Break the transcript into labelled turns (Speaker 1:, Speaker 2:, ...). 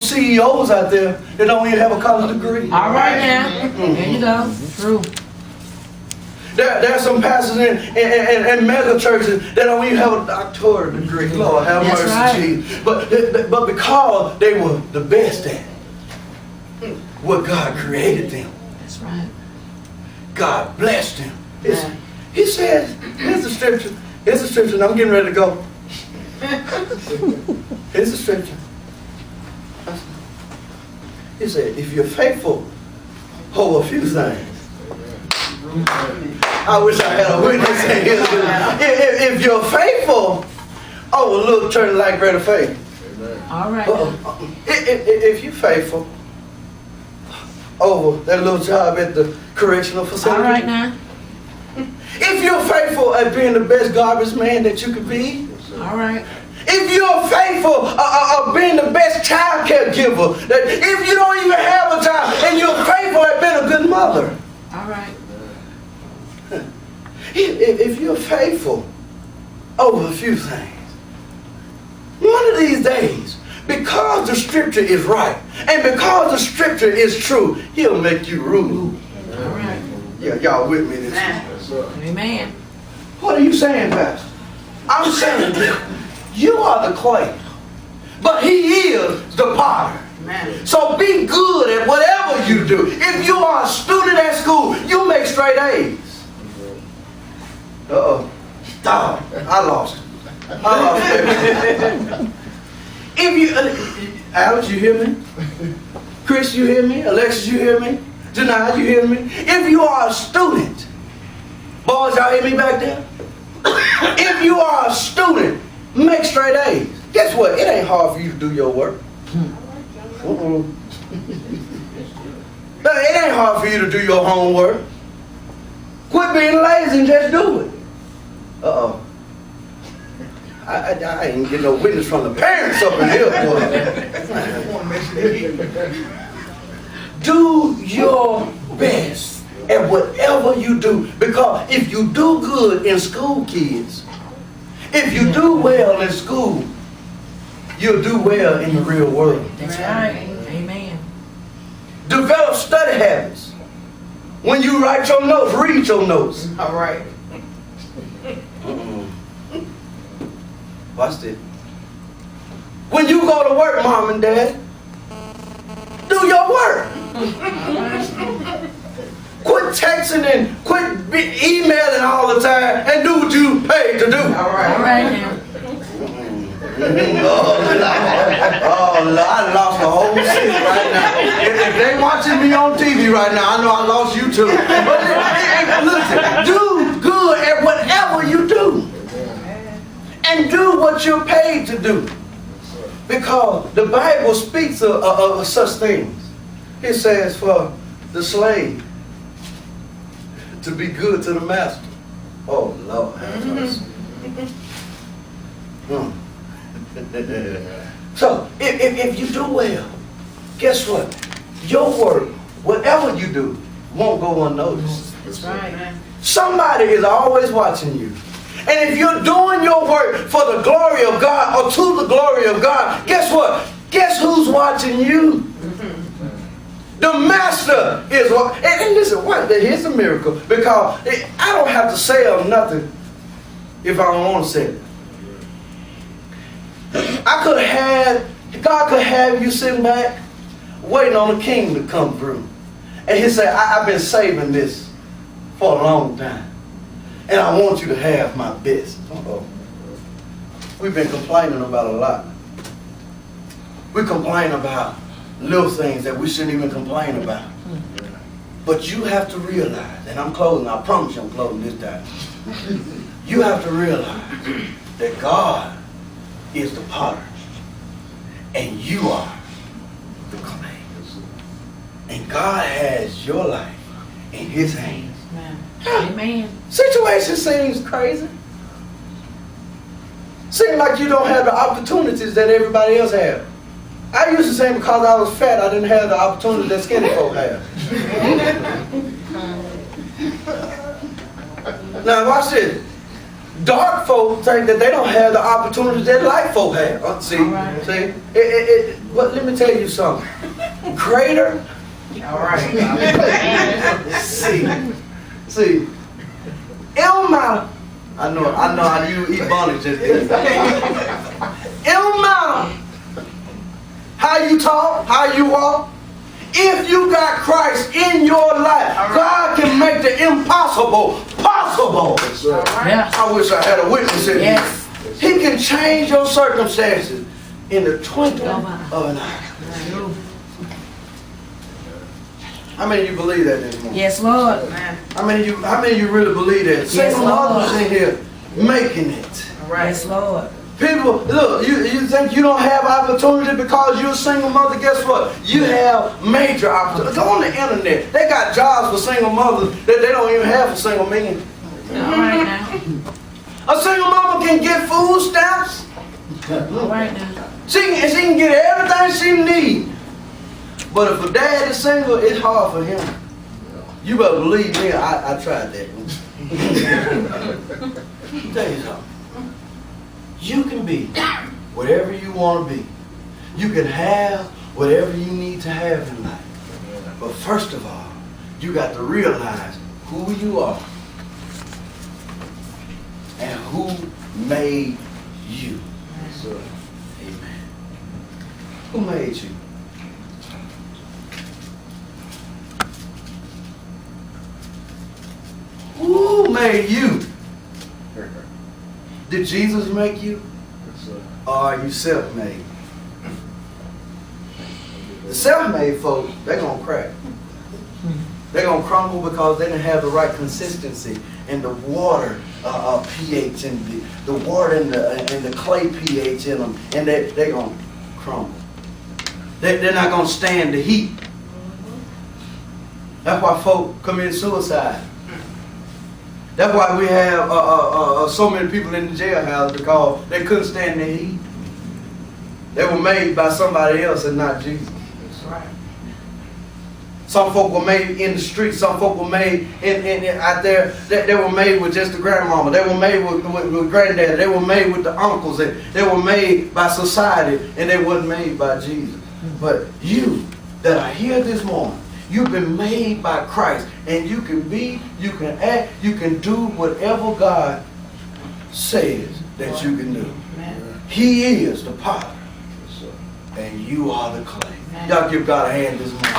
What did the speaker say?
Speaker 1: CEOs out there that don't even have a college degree.
Speaker 2: All right now. There you go. True.
Speaker 1: There are some pastors in mega churches that don't even have a doctoral degree. Lord have
Speaker 2: That's
Speaker 1: mercy,
Speaker 2: right.
Speaker 1: Jesus. But because they were the best at what God created them,
Speaker 2: That's right.
Speaker 1: God blessed them. He says, here's the scripture. Here's the scripture. And I'm getting ready to go. Here's the scripture. He said, if you're faithful over a few things. I wish I had a witness in here. If you're faithful over a little turn like greater faith.
Speaker 2: All right.
Speaker 1: If you're faithful over that little job at the correctional facility.
Speaker 2: All right now.
Speaker 1: If you're faithful at being the best garbage man that you could be.
Speaker 2: All right.
Speaker 1: If you're faithful of being the best child care giver. That if you don't even have a child and you're faithful at being a good mother.
Speaker 2: All right.
Speaker 1: If you're faithful over a few things. One of these days, because the scripture is right and because the scripture is true, he'll make you rule.
Speaker 2: All right.
Speaker 1: Yeah, y'all with me this morning.
Speaker 2: Amen.
Speaker 1: What are you saying, Pastor? I'm saying that you are the clay, but he is the potter. So be good at whatever you do. If you are a student at school, you make straight A's. Uh-oh. Oh, I lost it. If you, Alex, you hear me? Chris, you hear me? Alexis, you hear me? Janai, you hear me? If you are a student, boys, y'all hear me back there? If you are a student, make straight A's. Guess what? It ain't hard for you to do your work. It ain't hard for you to do your homework. Quit being lazy and just do it. Uh-oh. I ain't getting no witness from the parents up in here, boy. Do your best at whatever you do. Because if you do good in school, kids, if you do well in school, you'll do well in the real world.
Speaker 2: That's right. Amen.
Speaker 1: Develop study habits. When you write your notes, read your notes.
Speaker 3: All right.
Speaker 1: Watch this. When you go to work, mom and dad, do your work. Quit texting and quit emailing all the time and do what you paid to do.
Speaker 3: All right.
Speaker 2: All right now.
Speaker 1: Oh, Lord, I lost the whole city right now. If they watching me on TV right now, I know I lost you too. But listen, do good at whatever you do. And do what you're paid to do. Because the Bible speaks of such things. It says for the slave to be good to the master. Oh, Lord, have mercy. So, if you do well, guess what? Your work, whatever you do, won't go unnoticed.
Speaker 2: That's right.
Speaker 1: Somebody is always watching you. And if you're doing your work for the glory of God or to the glory of God, guess what? Guess who's watching you? The master is watching. And listen, here's the miracle. Because I don't have to sell nothing if I don't want to sell it. God could have you sitting back waiting on the king to come through. And he said, I've been saving this for a long time. And I want you to have my best. Uh-oh. We've been complaining about a lot. We complain about little things that we shouldn't even complain about. But you have to realize, and I'm closing, I promise you I'm closing this time. You have to realize that God is the potter. And you are the clay. And God has your life in his hands.
Speaker 2: Amen.
Speaker 1: Situation seems crazy. Seems like you don't have the opportunities that everybody else has. I used to say because I was fat, I didn't have the opportunity that skinny folk have. Now watch this. Dark folk think that they don't have the opportunities that light folk have. See,
Speaker 2: Alright.
Speaker 1: see. But let me tell you something. Greater.
Speaker 2: All right.
Speaker 1: See. It don't matter. I know how you eat bunny just then. It don't matter how you talk, how you walk. If you got Christ in your life, God can make the impossible possible.
Speaker 2: Yeah.
Speaker 1: I wish I had a witness in
Speaker 2: Yes.
Speaker 1: here. He can change your circumstances in the twinkling of an eye. How many of you believe that this morning?
Speaker 2: Yes, Lord.
Speaker 1: How many of you really believe that? Single mothers in here making it.
Speaker 2: Yes, Lord.
Speaker 1: People, look, you think you don't have opportunity because you're a single mother? Guess what? You have major opportunity. Go on the internet. They got jobs for single mothers that they don't even have for single men.
Speaker 2: All right now.
Speaker 1: A single mother can get food stamps.
Speaker 2: All right now.
Speaker 1: She can get everything she needs. But if a dad is single, it's hard for him. You better believe me, I tried that. Tell you something. You can be whatever you want to be. You can have whatever you need to have in life. But first of all, you got to realize who you are and who made you. Amen. Who made you? Who made you? Did Jesus make you? Or are you self-made? The self-made folks, they're going to crack. They're going to crumble because they didn't have the right consistency and the water pH and the water and the clay pH in them. And they're going to crumble. They're not going to stand the heat. That's why folk commit suicide. That's why we have so many people in the jailhouse, because they couldn't stand the heat. They were made by somebody else and not Jesus.
Speaker 2: That's right.
Speaker 1: Some folk were made in the streets. Some folk were made out there. They were made with just the grandmama. They were made with granddaddy. They were made with the uncles. And they were made by society, and they weren't made by Jesus. But you that are here this morning, you've been made by Christ, and you can be, you can act, you can do whatever God says that you can do. He is the potter, and you are the clay. Y'all give God a hand this morning.